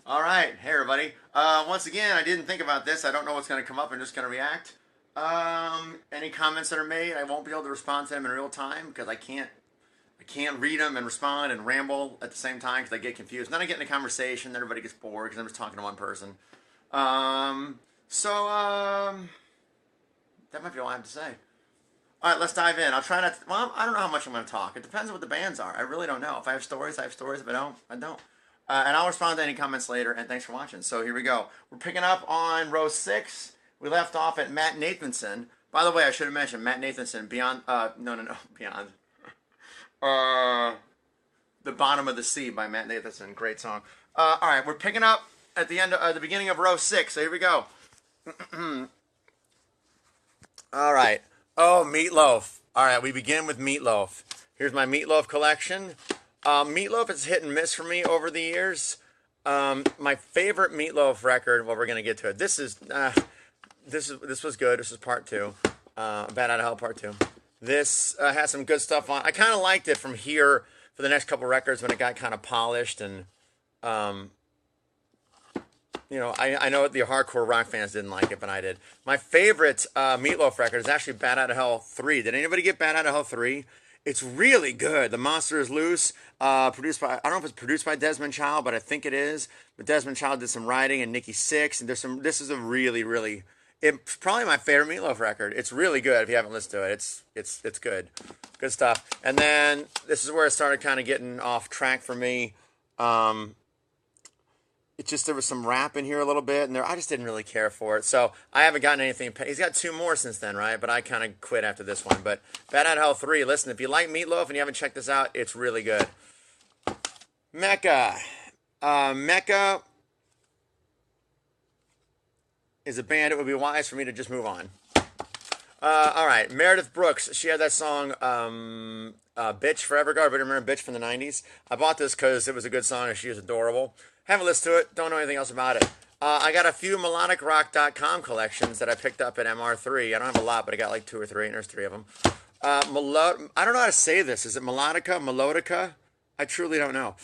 All right, hey everybody. Once again, I didn't think about this. I don't know what's going to come up. I'm just going to react. Any comments that are made, I won't be able to respond to them in real time because I can't read them and respond and ramble at the same time because I get confused. Then I get in a conversation, then everybody gets bored because I'm just talking to one person. So that might be all I have to say. All right, let's dive in. I'll try not to, well, I don't know how much I'm going to talk. It depends on what the bands are. I really don't know. If I have stories, I have stories. If I don't, I don't. And I'll respond to any comments later, and thanks for watching. So here we go. We're picking up on row 6. We left off at Matt Nathanson. By the way, I should have mentioned Matt Nathanson, Beyond, no, Beyond. The Bottom of the Sea by Matt Nathanson. Great song. All right, we're picking up at the beginning of row 6. So here we go. All right. Oh, Meatloaf. All right, we begin with Meatloaf. Here's my Meatloaf collection. Meatloaf is hit and miss for me over the years. My favorite Meatloaf record. Well, we're gonna get to it. This was good. This is part 2. Bad Out of Hell part 2. This has some good stuff on. I kind of liked it from here for the next couple records when it got kind of polished and I know the hardcore rock fans didn't like it, but I did. My favorite Meatloaf record is actually Bad Out of Hell 3. Did anybody get Bad Out of Hell 3? It's really good. The Monster is Loose, produced by, I don't know if it's produced by Desmond Child, but I think it is. But Desmond Child did some writing and Nikki Sixx, and this is a really, it's probably my favorite Meatloaf record. It's really good if you haven't listened to it. It's good. Good stuff. And then this is where it started kind of getting off track for me. It's just there was some rap in here a little bit, and I just didn't really care for it. So I haven't gotten anything. He's got 2 more since then, right? But I kind of quit after this one. But Bad Out of Hell 3, listen, if you like Meatloaf and you haven't checked this out, it's really good. Mecca. Mecca is a band. It would be wise for me to just move on. All right, Meredith Brooks. She had that song, Bitch Forever Ago. Everybody remember Bitch from the 90s? I bought this because it was a good song and she was adorable. Haven't listened to it. Don't know anything else about it. I got a few melodicrock.com collections that I picked up at MR3. I don't have a lot, but I got like 2 or 3, and there's 3 of them. I don't know how to say this. Is it melodica? Melodica? I truly don't know.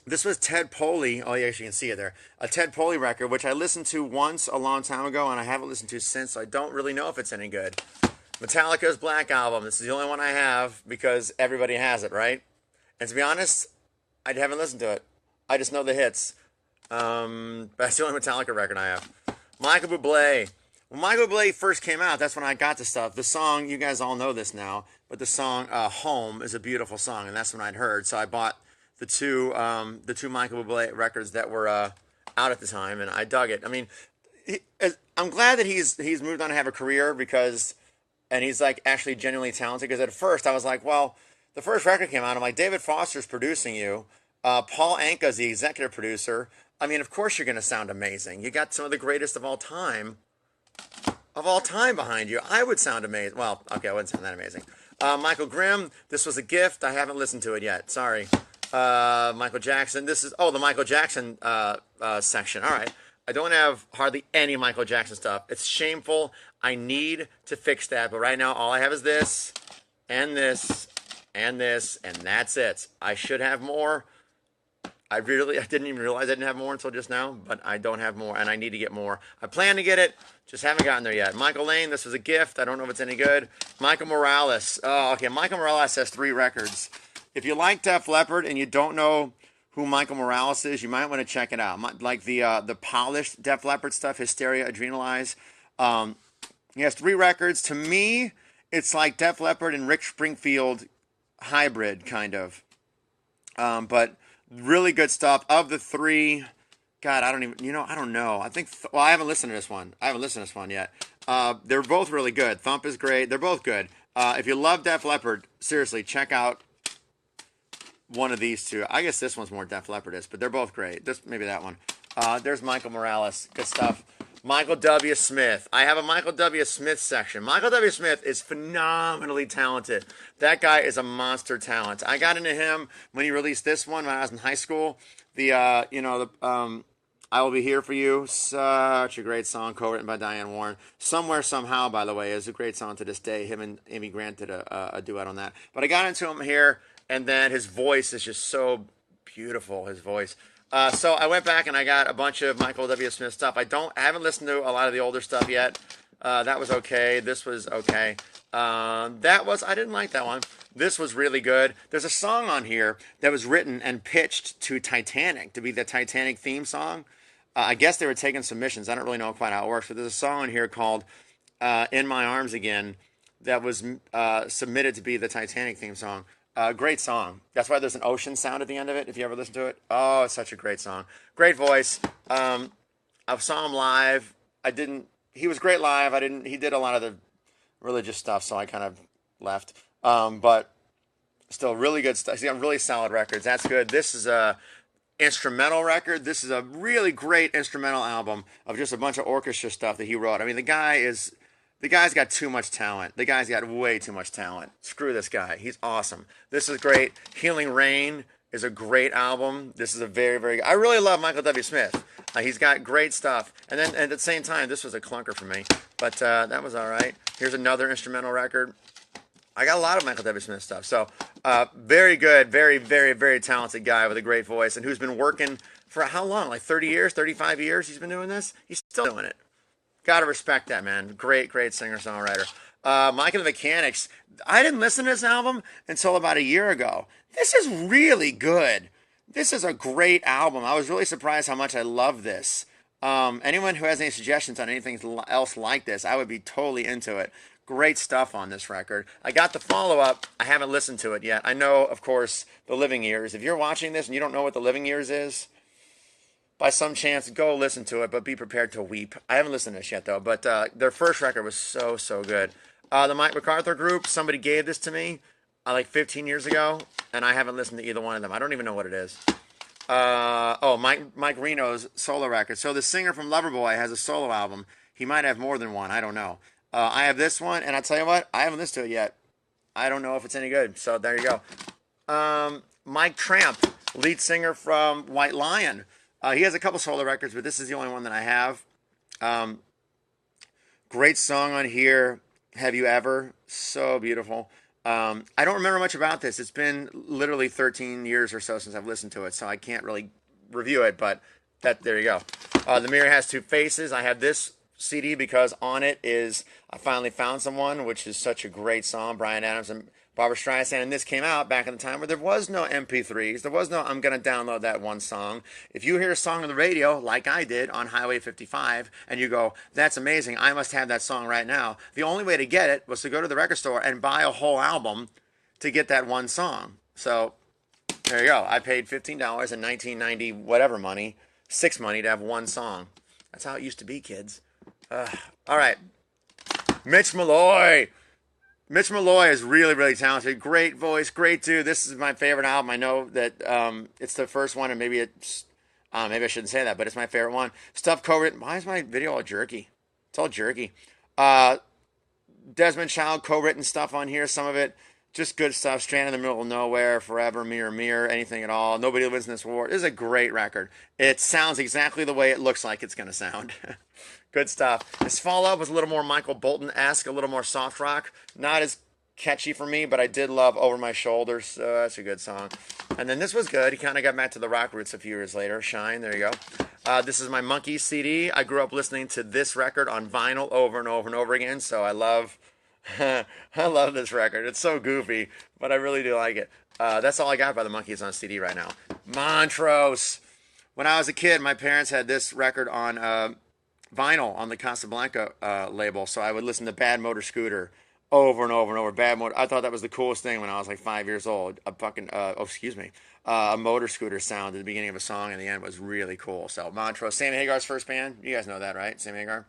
This was Ted Poley. Oh, yes, you can see it there. A Ted Poley record, which I listened to once a long time ago, and I haven't listened to since, so I don't really know if it's any good. Metallica's Black Album. This is the only one I have because everybody has it, right? And to be honest, I haven't listened to it. I just know the hits. But that's the only Metallica record I have. Michael Bublé. When Michael Bublé first came out, that's when I got the stuff. The song, you guys all know this now, but the song Home is a beautiful song, and that's when I'd heard. So I bought the two Michael Bublé records that were out at the time, and I dug it. I mean, I'm glad that he's moved on to have a career and he's like actually genuinely talented. Because at first I was like, well, the first record came out, I'm like, David Foster's producing you. Paul Anka's the executive producer. I mean, of course you're going to sound amazing. You got some of the greatest of all time behind you. I would sound amazing. Well, okay, I wouldn't sound that amazing. Michael Grimm, This Was a Gift. I haven't listened to it yet. Sorry. Michael Jackson. This is, the Michael Jackson section. All right. I don't have hardly any Michael Jackson stuff. It's shameful. I need to fix that. But right now, all I have is this and this and this, and that's it. I should have more. I didn't even realize I didn't have more until just now, but I don't have more, and I need to get more. I plan to get it, just haven't gotten there yet. Michael Lane, This Was a Gift. I don't know if it's any good. Michael Morales. Oh, okay, Michael Morales has 3 records. If you like Def Leppard and you don't know who Michael Morales is, you might want to check it out. Like the polished Def Leppard stuff, Hysteria, Adrenalize. He has 3 records. To me, it's like Def Leppard and Rick Springfield hybrid, kind of. But really good stuff. Of the 3, God, I don't know. I think, I haven't listened to this one. I haven't listened to this one yet. They're both really good. Thump is great. They're both good. If you love Def Leppard, seriously, check out one of these 2. I guess this one's more Def Leppard-ish, but they're both great. Maybe that one. There's Michael Morales. Good stuff. Michael W. Smith. I have a Michael W. Smith section. Michael W. Smith is phenomenally talented. That guy is a monster talent. I got into him when he released this one when I was in high school. I Will Be Here For You. Such a great song, co-written by Diane Warren. Somewhere, Somehow, by the way, is a great song to this day. Him and Amy Grant did a duet on that. But I got into him here, and then his voice is just so beautiful, his voice. So I went back and I got a bunch of Michael W. Smith stuff. I haven't listened to a lot of the older stuff yet. That was okay. This was okay. I didn't like that one. This was really good. There's a song on here that was written and pitched to Titanic to be the Titanic theme song. I guess they were taking submissions. I don't really know quite how it works, but there's a song on here called In My Arms Again that was submitted to be the Titanic theme song. Great song. That's why there's an ocean sound at the end of it, if you ever listen to it. Oh, it's such a great song. Great voice. I saw him live. He was great live. He did a lot of the religious stuff, so I kind of left. But still really good stuff. He's got really solid records. That's good. This is a instrumental record. This is a really great instrumental album of just a bunch of orchestra stuff that he wrote. I mean, the guy's got too much talent. The guy's got way too much talent. Screw this guy. He's awesome. This is great. Healing Rain is a great album. This is a very, very... I really love Michael W. Smith. He's got great stuff. And then at the same time, this was a clunker for me. But that was all right. Here's another instrumental record. I got a lot of Michael W. Smith stuff. So very good, very, very, very talented guy with a great voice and who's been working for how long? Like 30 years, 35 years he's been doing this? He's still doing it. Got to respect that, man. Great, great singer-songwriter. Mike and the Mechanics. I didn't listen to this album until about a year ago. This is really good. This is a great album. I was really surprised how much I love this. Anyone who has any suggestions on anything else like this, I would be totally into it. Great stuff on this record. I got the follow-up. I haven't listened to it yet. I know, of course, The Living Years. If you're watching this and you don't know what The Living Years is, by some chance, go listen to it, but be prepared to weep. I haven't listened to this yet, though, but their first record was so, so good. The Mike MacArthur Group, somebody gave this to me like 15 years ago, and I haven't listened to either one of them. I don't even know what it is. Mike Reno's solo record. So the singer from Loverboy has a solo album. He might have more than one. I don't know. I have this one, and I'll tell you what, I haven't listened to it yet. I don't know if it's any good, so there you go. Mike Tramp, lead singer from White Lion. He has a couple solo records, but this is the only one that I have. Great song on here, Have You Ever? So beautiful. I don't remember much about this. It's been literally 13 years or so since I've listened to it, so I can't really review it, but there you go. The Mirror Has Two Faces. I have this CD because on it is I Finally Found Someone, which is such a great song. Bryan Adams and Barbra Streisand, and this came out back in the time where there was no MP3s. There was no, I'm going to download that one song. If you hear a song on the radio, like I did on Highway 55, and you go, that's amazing, I must have that song right now. The only way to get it was to go to the record store and buy a whole album to get that one song. So, there you go. I paid $15 in 1990 whatever money, money to have one song. That's how it used to be, kids. All right. Mitch Malloy. Mitch Malloy is really, really talented. Great voice, great dude. This is my favorite album. I know that it's the first one, and maybe I shouldn't say that, but it's my favorite one. Stuff co-written. Why is my video all jerky? It's all jerky. Desmond Child co-written stuff on here. Some of it just good stuff. Stranded in the Middle of Nowhere, Forever, Mirror, Mirror, Anything at All. Nobody Lives in This War. This is a great record. It sounds exactly the way it looks like it's going to sound. Good stuff. This follow-up was a little more Michael Bolton-esque, a little more soft rock. Not as catchy for me, but I did love Over My Shoulders. So that's a good song. And then this was good. He kind of got back to the rock roots a few years later. Shine, there you go. This is my Monkees CD. I grew up listening to this record on vinyl over and over and over again, so I love this record. It's so goofy, but I really do like it. That's all I got by the Monkees on CD right now. Montrose. When I was a kid, my parents had this record on vinyl on the Casablanca label, so I would listen to Bad Motor Scooter over and over and over. Bad Motor. I thought that was the coolest thing when I was like 5 years old. A motor scooter sound at the beginning of a song and the end was really cool. So Montrose, Sammy Hagar's first band. You guys know that, right? Sammy Hagar.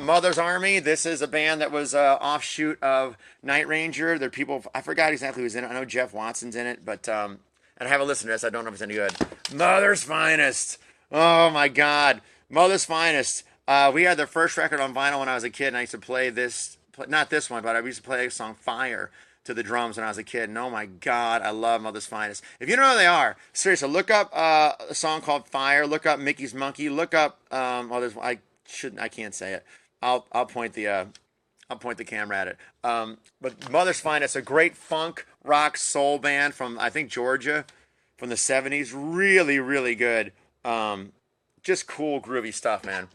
Mother's Army. This is a band that was offshoot of Night Ranger. They're people. I forgot exactly who's in it. I know Jeff Watson's in it, but and I haven't listened to this. I don't know if it's any good. Mother's Finest. Oh my God. Mother's Finest. We had their first record on vinyl when I was a kid, and I used to play this, not this one, but I used to play the song Fire to the drums when I was a kid, and oh my God, I love Mother's Finest. If you don't know who they are, seriously, look up a song called Fire, look up Mickey's Monkey, look up, I can't say it. I'll point the camera at it. But Mother's Finest, a great funk rock soul band from, I think, Georgia. from the 70s. Really, really good. Just cool, groovy stuff, man.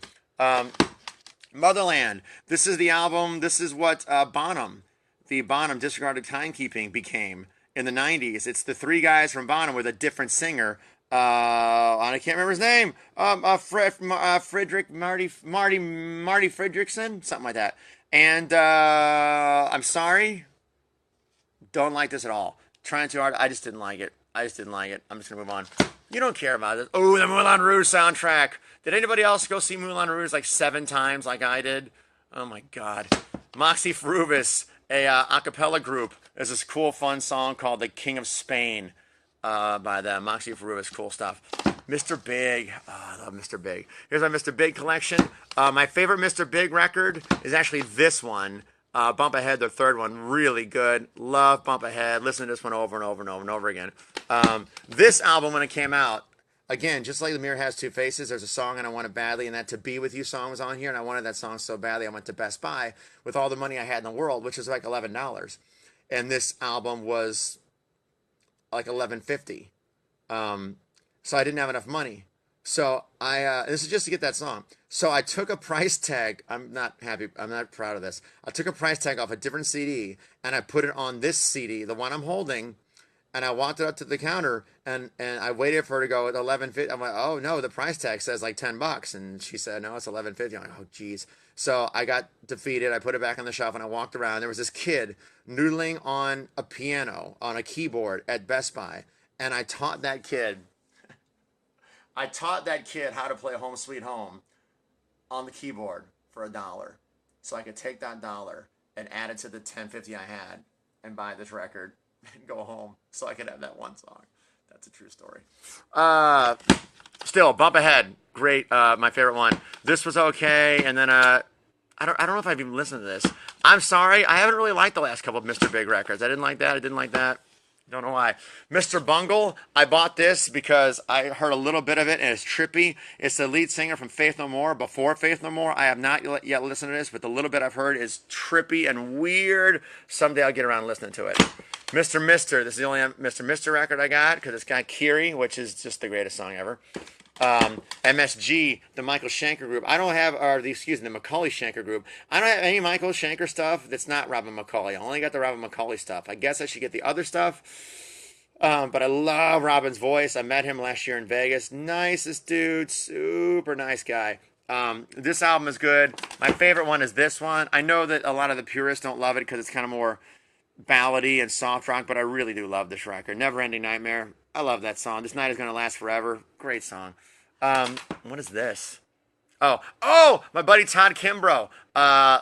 Motherland. This is the album. This is what Bonham, the Bonham Disregarded Timekeeping, became in the 90s. It's the three guys from Bonham with a different singer. I can't remember his name. Frederick Marty Fredrickson, something like that. And I'm sorry, don't like this at all. Trying too hard. I just didn't like it. I just didn't like it. I'm just gonna move on. You don't care about this. Oh, the Moulin Rouge soundtrack. Did anybody else go see Moulin Rouge like 7 times like I did? Oh my God. Moxie Frubis, a cappella group. There's this cool, fun song called "The King of Spain" by the Moxie Frubis. Cool stuff. Mr. Big. Oh, I love Mr. Big. Here's my Mr. Big collection. My favorite Mr. Big record is actually this one. Bump Ahead, their third one, really good. Love Bump Ahead. Listen to this one over and over and over and over again. This album, when it came out, again, just like The Mirror Has Two Faces, there's a song and I want it badly, and that To Be With You song was on here, and I wanted that song so badly I went to Best Buy with all the money I had in the world, which was like $11. And this album was like $11.50. So I didn't have enough money. So this is just to get that song. So I took a price tag. I'm not happy. I'm not proud of this. I took a price tag off a different CD and I put it on this CD, the one I'm holding. And I walked it up to the counter and I waited for her to go at 11.50. I'm like, oh no, the price tag says like $10. And she said, no, it's 11.50. I'm like, oh geez. So I got defeated. I put it back on the shelf and I walked around. There was this kid noodling on a piano, on a keyboard at Best Buy. And I taught that kid how to play Home Sweet Home on the keyboard for $1. So I could take that dollar and add it to the $10.50 I had and buy this record and go home so I could have that one song. That's a true story. Still, Bump Ahead, great, my favorite one. This was okay, and then I don't know if I've even listened to this. I'm sorry, I haven't really liked the last couple of Mr. Big records. I didn't like that. Don't know why. Mr. Bungle, I bought this because I heard a little bit of it and it's trippy. It's the lead singer from Faith No More, before Faith No More. I have not yet listened to this, but the little bit I've heard is trippy and weird. Someday I'll get around listening to it. Mr. Mister, this is the only Mr. Mister record I got because it's got Kiri, which is just the greatest song ever. MSG, the Michael Schenker group. I don't have, the Macaulay Schenker group. I don't have any Michael Schenker stuff that's not Robin McCauley. I only got the Robin McCauley stuff. I guess I should get the other stuff. But I love Robin's voice. I met him last year in Vegas. Nicest dude, super nice guy. This album is good. My favorite one is this one. I know that a lot of the purists don't love it because it's kind of more ballady and soft rock, but I really do love this record. Never Ending Nightmare. I love that song. This Night Is Gonna Last Forever. Great song. What is this? Oh, my buddy Todd Kimbrough.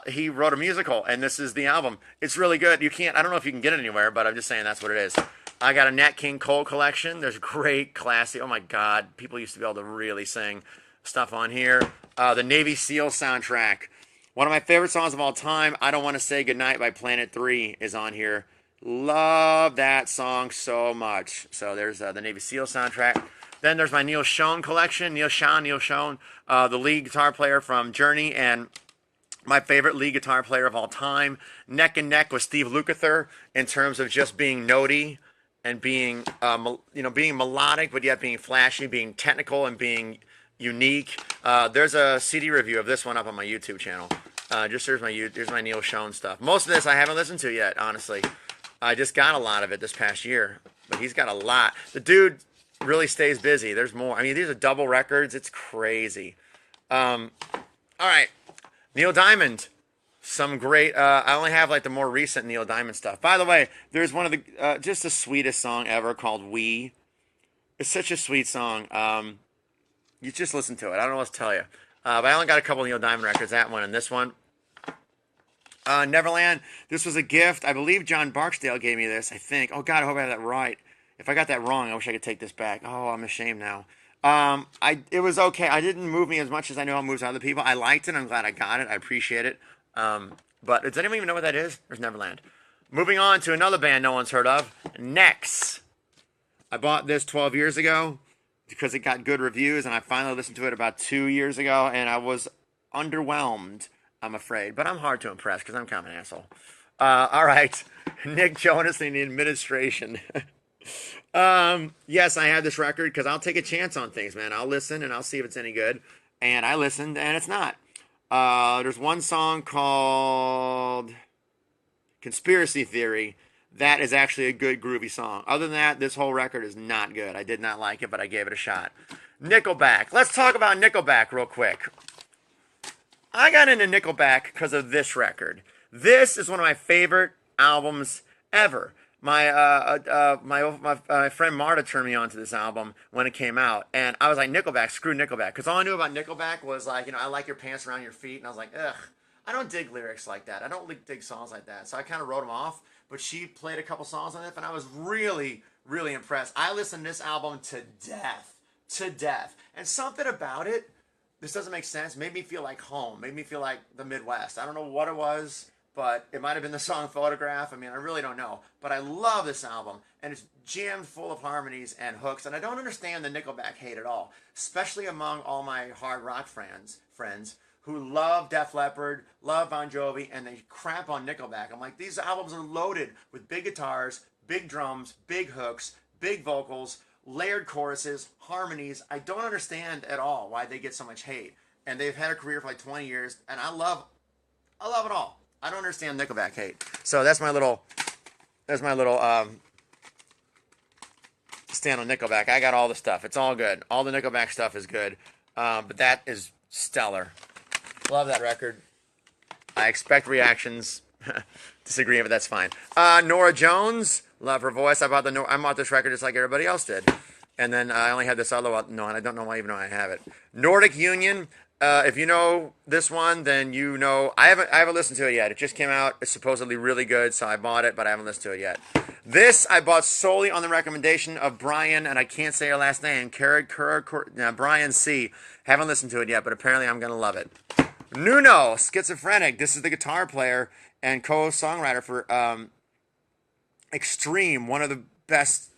He wrote a musical, and this is the album. It's really good. I don't know if you can get it anywhere, but I'm just saying that's what it is. I got a Nat King Cole collection. There's great classic. Oh my God, people used to be able to really sing stuff on here. The Navy SEAL soundtrack. One of my favorite songs of all time, I Don't Want to Say Goodnight by Planet 3 is on here. Love that song so much. So there's the Navy SEAL soundtrack. Then there's my Neil Schon collection. Neil Schon, the lead guitar player from Journey and my favorite lead guitar player of all time. Neck and neck with Steve Lukather in terms of just being notey and being, being melodic, but yet being flashy, being technical, and being unique. There's a CD review of this one up on my YouTube channel. Here's my Neil Schon stuff. Most of this I haven't listened to yet, honestly. I just got a lot of it this past year, but he's got a lot. The dude really stays busy. There's more. I mean, these are double records. It's crazy. All right. Neil Diamond. Some great, I only have like the more recent Neil Diamond stuff. By the way, there's one of the, just the sweetest song ever called We. It's such a sweet song. You just listen to it. I don't know what to tell you. But I only got a couple Neil Diamond records, that one and this one. Neverland, this was a gift. I believe John Barksdale gave me this, I think. Oh, God, I hope I have that right. If I got that wrong, I wish I could take this back. Oh, I'm ashamed now. It was okay. I didn't move me as much as I know it moves other people. I liked it. I'm glad I got it. I appreciate it. But does anyone even know what that is? There's Neverland. Moving on to another band no one's heard of, Nex. I bought this 12 years ago because it got good reviews, and I finally listened to it about 2 years ago, and I was underwhelmed, I'm afraid. But I'm hard to impress because I'm kind of an asshole. All right. Nick Jonas and the Administration. Yes, I have this record because I'll take a chance on things, man. I'll listen and I'll see if it's any good. And I listened and it's not. There's one song called Conspiracy Theory. That is actually a good groovy song. Other than that, this whole record is not good. I did not like it, but I gave it a shot. Nickelback. Let's talk about Nickelback real quick. I got into Nickelback because of this record. This is one of my favorite albums ever. My friend Marta turned me on to this album when it came out, and I was like, Nickelback, screw Nickelback, because all I knew about Nickelback was like, I like your pants around your feet, and I was like, ugh, I don't dig lyrics like that. I don't dig songs like that, so I kind of wrote them off. But she played a couple songs on it, and I was really, really impressed. I listened to this album to death, and something about it, this doesn't make sense, made me feel like home, made me feel like the Midwest. I don't know what it was, but it might have been the song Photograph. I mean, I really don't know. But I love this album, and it's jammed full of harmonies and hooks, and I don't understand the Nickelback hate at all, especially among all my hard rock friends who love Def Leppard, love Bon Jovi, and they crap on Nickelback. I'm like, these albums are loaded with big guitars, big drums, big hooks, big vocals, layered choruses, harmonies. I don't understand at all why they get so much hate. And they've had a career for like 20 years, and I love it all. I don't understand Nickelback hate. So that's my little stand on Nickelback. I got all the stuff. It's all good. All the Nickelback stuff is good. But that is stellar. Love that record. I expect reactions. Disagreeing, but that's fine. Norah Jones, love her voice. I bought this record just like everybody else did. And then I only had this other one. No, and I don't know why even though I have it. Nordic Union. If you know this one, then you know. I haven't listened to it yet. It just came out. It's supposedly really good, so I bought it, but I haven't listened to it yet. This I bought solely on the recommendation of Brian, and I can't say her last name. Brian C. Haven't listened to it yet, but apparently I'm gonna love it. Nuno, Schizophrenic. This is the guitar player and co-songwriter for Extreme, one of the best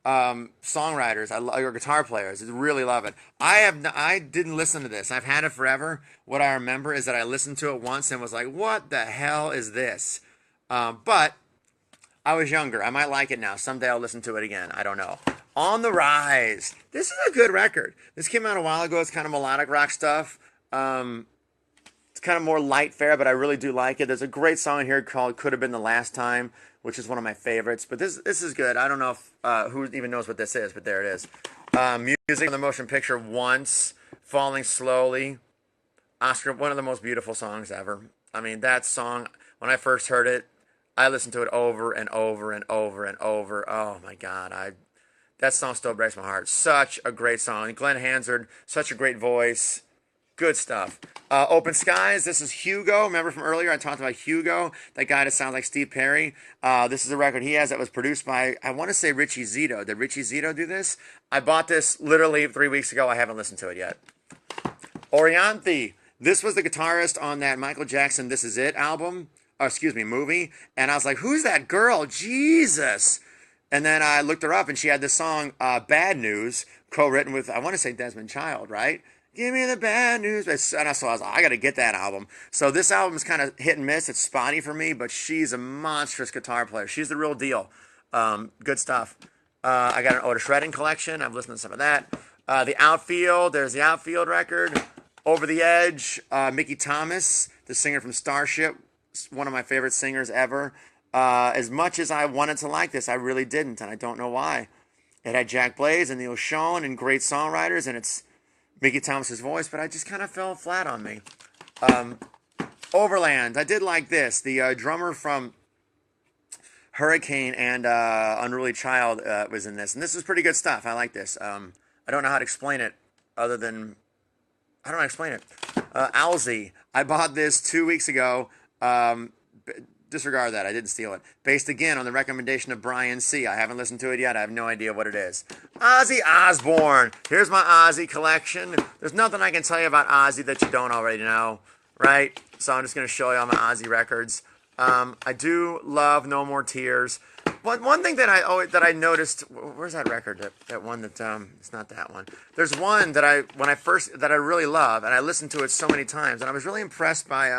songwriters or guitar players. I really love it. I didn't listen to this. I've had it forever. What I remember is that I listened to it once and was like, what the hell is this? But I was younger. I might like it now. Someday I'll listen to it again. I don't know. On the Rise. This is a good record. This came out a while ago. It's kind of melodic rock stuff. It's kind of more light fare, but I really do like it. There's a great song here called Could Have Been the Last Time, which is one of my favorites. But this is good. I don't know if who even knows what this is, but there it is. Music from the motion picture Once, Falling Slowly. Oscar, one of the most beautiful songs ever. I mean, that song, when I first heard it, I listened to it over and over and over and over. Oh, my God. That song still breaks my heart. Such a great song. Glenn Hansard, such a great voice. Good stuff. Open Skies. This is Hugo. Remember from earlier I talked about Hugo, that guy that sounds like Steve Perry. This is a record he has that was produced by, I want to say Richie Zito. Did Richie Zito do this? I bought this literally 3 weeks ago. I haven't listened to it yet. Orianthi. This was the guitarist on that Michael Jackson This Is It album. Movie. And I was like, who's that girl? Jesus. And then I looked her up and she had this song, Bad News, co-written with, I want to say Desmond Child, right? Give me the bad news. And so I was like, I got to get that album. So this album is kind of hit and miss. It's spotty for me, but she's a monstrous guitar player. She's the real deal. Good stuff. I got an Otis Redding collection. I've listened to some of that. The Outfield. There's the Outfield record. Over the Edge. Mickey Thomas, the singer from Starship. One of my favorite singers ever. As much as I wanted to like this, I really didn't, and I don't know why. It had Jack Blaze and Neil Schon and great songwriters, and it's Mickey Thomas's voice, but I just kind of fell flat on me. Overland, I did like this. The drummer from Hurricane and Unruly Child was in this, and this is pretty good stuff. I like this. I don't know how to explain it other than, I don't know how to explain it. Owlsy, I bought this 2 weeks ago. Disregard that. I didn't steal it. Based again on the recommendation of Brian C. I haven't listened to it yet. I have no idea what it is. Ozzy Osbourne. Here's my Ozzy collection. There's nothing I can tell you about Ozzy that you don't already know, right? So I'm just going to show you all my Ozzy records. I do love No More Tears. One thing that I noticed, where's that record? That one that it's not that one. There's one that I really love, and I listened to it so many times, and I was really impressed by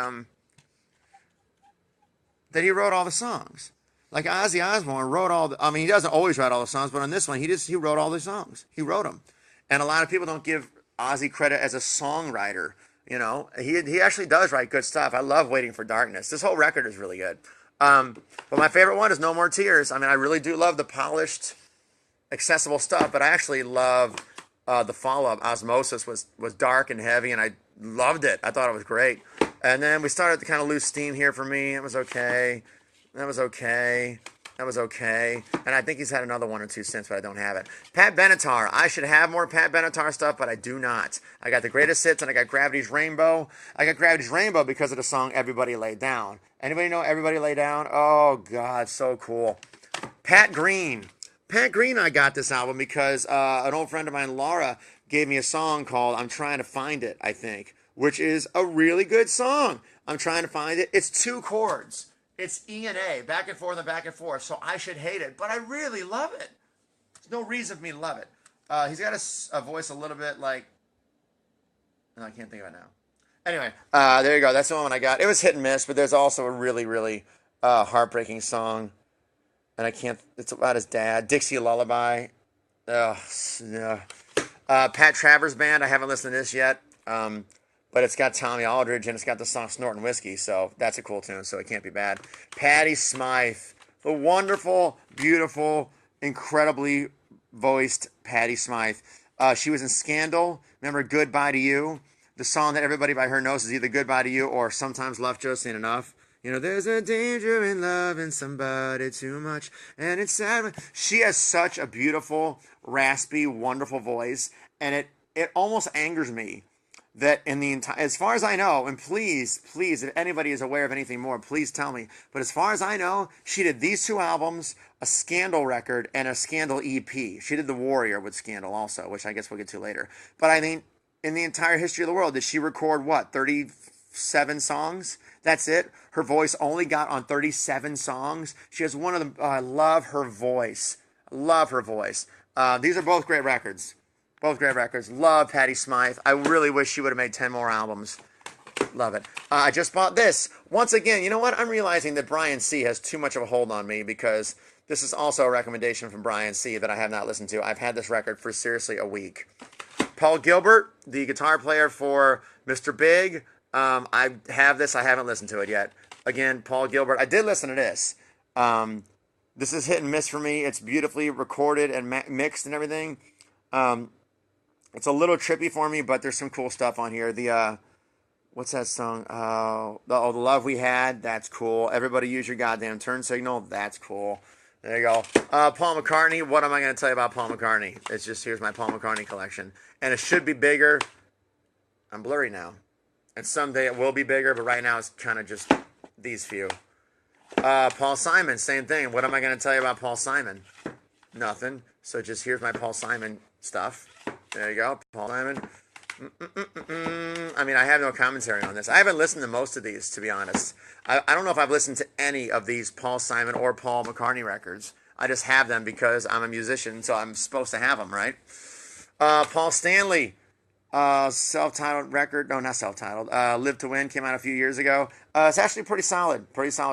that he wrote all the songs. Like Ozzy Osbourne wrote all the, I mean, he doesn't always write all the songs, but on this one, he wrote all the songs. He wrote them. And a lot of people don't give Ozzy credit as a songwriter. You know, he actually does write good stuff. I love Waiting for Darkness. This whole record is really good. But my favorite one is No More Tears. I mean, I really do love the polished, accessible stuff, but I actually love the follow-up. Osmosis was dark and heavy, and I loved it. I thought it was great. And then we started to kind of lose steam here for me. It was okay. That was okay. That was okay. And I think he's had another one or two since, but I don't have it. Pat Benatar. I should have more Pat Benatar stuff, but I do not. I got the Greatest Hits, and I got Gravity's Rainbow. I got Gravity's Rainbow because of the song Everybody Lay Down. Anybody know Everybody Lay Down? Oh, God, so cool. Pat Green. Pat Green, I got this album because an old friend of mine, Laura, gave me a song called I'm Trying to Find It, I think, which is a really good song. I'm trying to find it. It's 2 chords. It's E and A, back and forth and back and forth, so I should hate it, but I really love it. There's no reason for me to love it. He's got a voice a little bit like, no, I can't think of it now. Anyway, there you go. That's the one I got. It was hit and miss, but there's also a really, really heartbreaking song, and I can't, it's about his dad, Dixie Lullaby. Yeah. Pat Travers Band, I haven't listened to this yet. But it's got Tommy Aldridge, and it's got the song Snortin' Whiskey, so that's a cool tune, so it can't be bad. Patti Smythe, the wonderful, beautiful, incredibly voiced Patti Smythe. She was in Scandal. Remember Goodbye to You? The song that everybody by her knows is either Goodbye to You or Sometimes Love Just Ain't Enough. You know, there's a danger in loving somebody too much, and it's sad. She has such a beautiful, raspy, wonderful voice, and it almost angers me that in the entire, as far as I know, and please, if anybody is aware of anything more, please tell me. But as far as I know, she did these 2 albums, a Scandal record, and a Scandal EP. She did The Warrior with Scandal also, which I guess we'll get to later. But I mean, in the entire history of the world, did she record what, 37 songs? That's it? Her voice only got on 37 songs? She has one of the, I love her voice. I love her voice. These are both great records. Both great records. Love Patti Smythe. I really wish she would have made 10 more albums. Love it. I just bought this. Once again, you know what? I'm realizing that Brian C. has too much of a hold on me because this is also a recommendation from Brian C. that I have not listened to. I've had this record for seriously a week. Paul Gilbert, the guitar player for Mr. Big. I have this. I haven't listened to it yet. Again, Paul Gilbert. I did listen to this. This is hit and miss for me. It's beautifully recorded and mixed and everything. It's a little trippy for me, but there's some cool stuff on here. The, what's that song? The Love We Had, that's cool. Everybody Use Your Goddamn Turn Signal, that's cool. There you go. Paul McCartney, what am I going to tell you about Paul McCartney? It's just, here's my Paul McCartney collection. And it should be bigger. I'm blurry now. And someday it will be bigger, but right now it's kind of just these few. Paul Simon, same thing. What am I going to tell you about Paul Simon? Nothing. So just here's my Paul Simon stuff. There you go, Paul Simon. I mean, I have no commentary on this. I haven't listened to most of these, to be honest. I don't know if I've listened to any of these Paul Simon or Paul McCartney records. I just have them because I'm a musician, so I'm supposed to have them, right? Paul Stanley, self-titled record. No, not self-titled. Live to Win came out a few years ago. It's actually pretty solid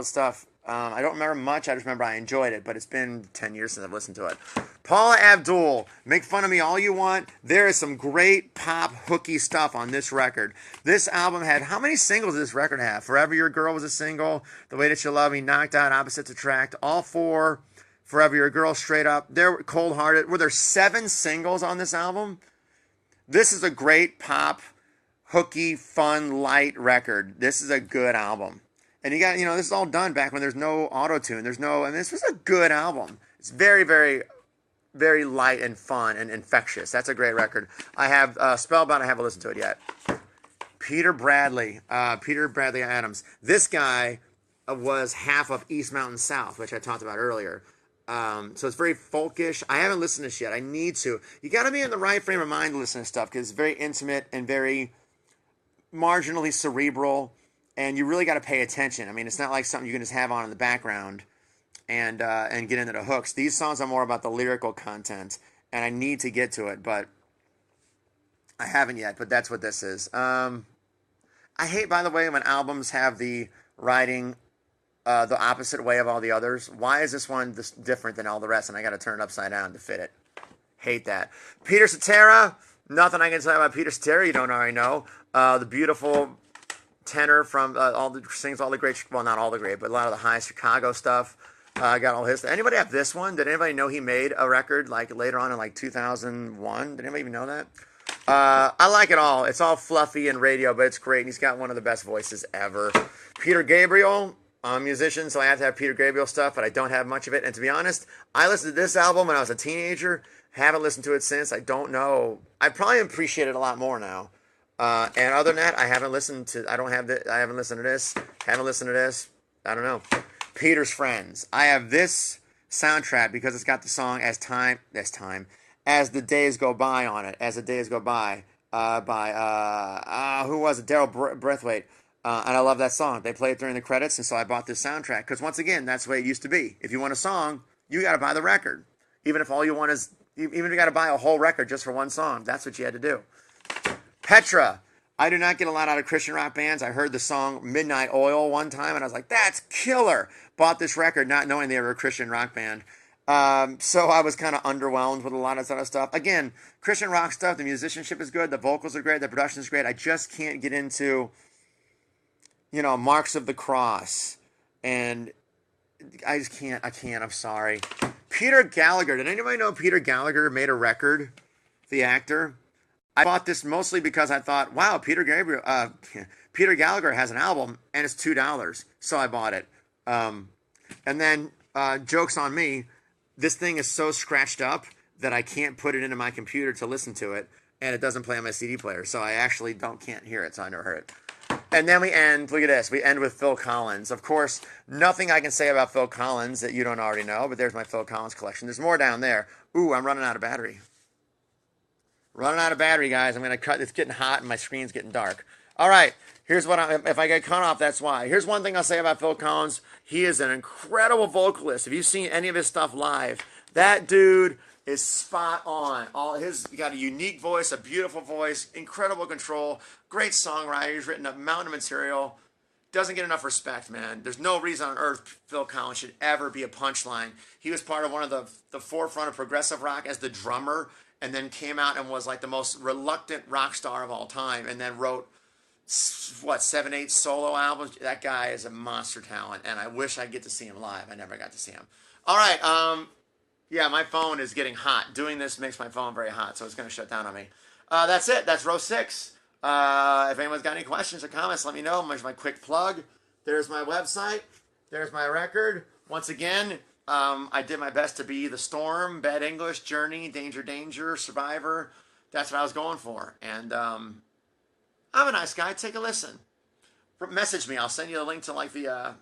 stuff. I don't remember much. I just remember I enjoyed it, but it's been 10 years since I've listened to it. Paula Abdul, make fun of me all you want. There is some great pop hooky stuff on this record. This album had, how many singles did this record have? Forever Your Girl was a single. The Way That You Love Me, Knocked Out, Opposites Attract. All 4. Forever Your Girl, Straight Up. They're Cold Hearted. Were there 7 singles on this album? This is a great pop, hooky, fun, light record. This is a good album. And you got, this is all done back when there's no auto-tune. There's no, and this was a good album. It's very, very, very light and fun and infectious. That's a great record. I have Spellbound. I haven't listened to it yet. Peter Bradley Adams. This guy was half of East Mountain South, which I talked about earlier. So it's very folkish. I haven't listened to this yet. I need to. You got to be in the right frame of mind to listen to stuff because it's very intimate and very marginally cerebral. And you really got to pay attention. I mean, it's not like something you can just have on in the background and get into the hooks. These songs are more about the lyrical content, and I need to get to it, but I haven't yet. But that's what this is. I hate, by the way, when albums have the writing the opposite way of all the others. Why is this one different than all the rest? And I got to turn it upside down to fit it. Hate that. Peter Cetera, nothing I can tell you about Peter Cetera you don't already know. The beautiful tenor from sings all the great, well, not all the great, but a lot of the high Chicago stuff. Got all his. Anybody have this one? Did anybody know he made a record like later on in like 2001? Did anybody even know that? I like it all. It's all fluffy and radio, but it's great. And he's got one of the best voices ever. Peter Gabriel, I'm a musician, so I have to have Peter Gabriel stuff, but I don't have much of it. And to be honest, I listened to this album when I was a teenager. Haven't listened to it since. I don't know. I probably appreciate it a lot more now. And other than that, I haven't listened to. I haven't listened to this. Haven't listened to this. I don't know. Peter's Friends. I have this soundtrack because it's got the song as the days go by on it. As the days go by, by who was it? Daryl Braithwaite. And I love that song. They play it during the credits, and so I bought this soundtrack because once again, that's the way it used to be. If you want a song, you got to buy the record, even if all you want is, even if you got to buy a whole record just for one song. That's what you had to do. Petra. I do not get a lot out of Christian rock bands. I heard the song Midnight Oil one time, and I was like, that's killer. Bought this record not knowing they were a Christian rock band. So I was kind of underwhelmed with a lot of other stuff. Again, Christian rock stuff, the musicianship is good, the vocals are great, the production is great. I just can't get into, Marks of the Cross. And I just can't. I'm sorry. Peter Gallagher. Did anybody know Peter Gallagher made a record? The actor? I bought this mostly because I thought, wow, Peter Gallagher has an album, and it's $2. So I bought it. And then, joke's on me, this thing is so scratched up that I can't put it into my computer to listen to it, and it doesn't play on my CD player. So I actually can't hear it, so I never heard it. And then we end, look at this, we end with Phil Collins. Of course, nothing I can say about Phil Collins that you don't already know, but there's my Phil Collins collection. There's more down there. Ooh, I'm running out of battery. Running out of battery, guys. I'm going to cut. It's getting hot and my screen's getting dark. All right. Here's what if I get cut off, that's why. Here's one thing I'll say about Phil Collins. He is an incredible vocalist. If you've seen any of his stuff live, that dude is spot on. He got a unique voice, a beautiful voice, incredible control, great songwriter. He's written a mountain of material. Doesn't get enough respect, man. There's no reason on earth Phil Collins should ever be a punchline. He was part of one of the forefront of progressive rock as the drummer, and then came out and was like the most reluctant rock star of all time, and then wrote, 7, 8 solo albums. That guy is a monster talent, and I wish I'd get to see him live. I never got to see him. All right, yeah, my phone is getting hot. Doing this makes my phone very hot, so it's going to shut down on me. That's it. That's row 6. If anyone's got any questions or comments, let me know. There's my quick plug. There's my website. There's my record. Once again, I did my best to be The Storm, Bad English, Journey, Danger, Danger, Survivor. That's what I was going for. And I'm a nice guy. Take a listen. Message me. I'll send you the link to like the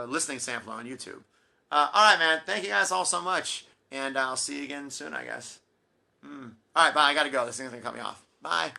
listening sampler on YouTube. All right, man. Thank you guys all so much. And I'll see you again soon, I guess. All right, bye. I got to go. This thing's going to cut me off. Bye.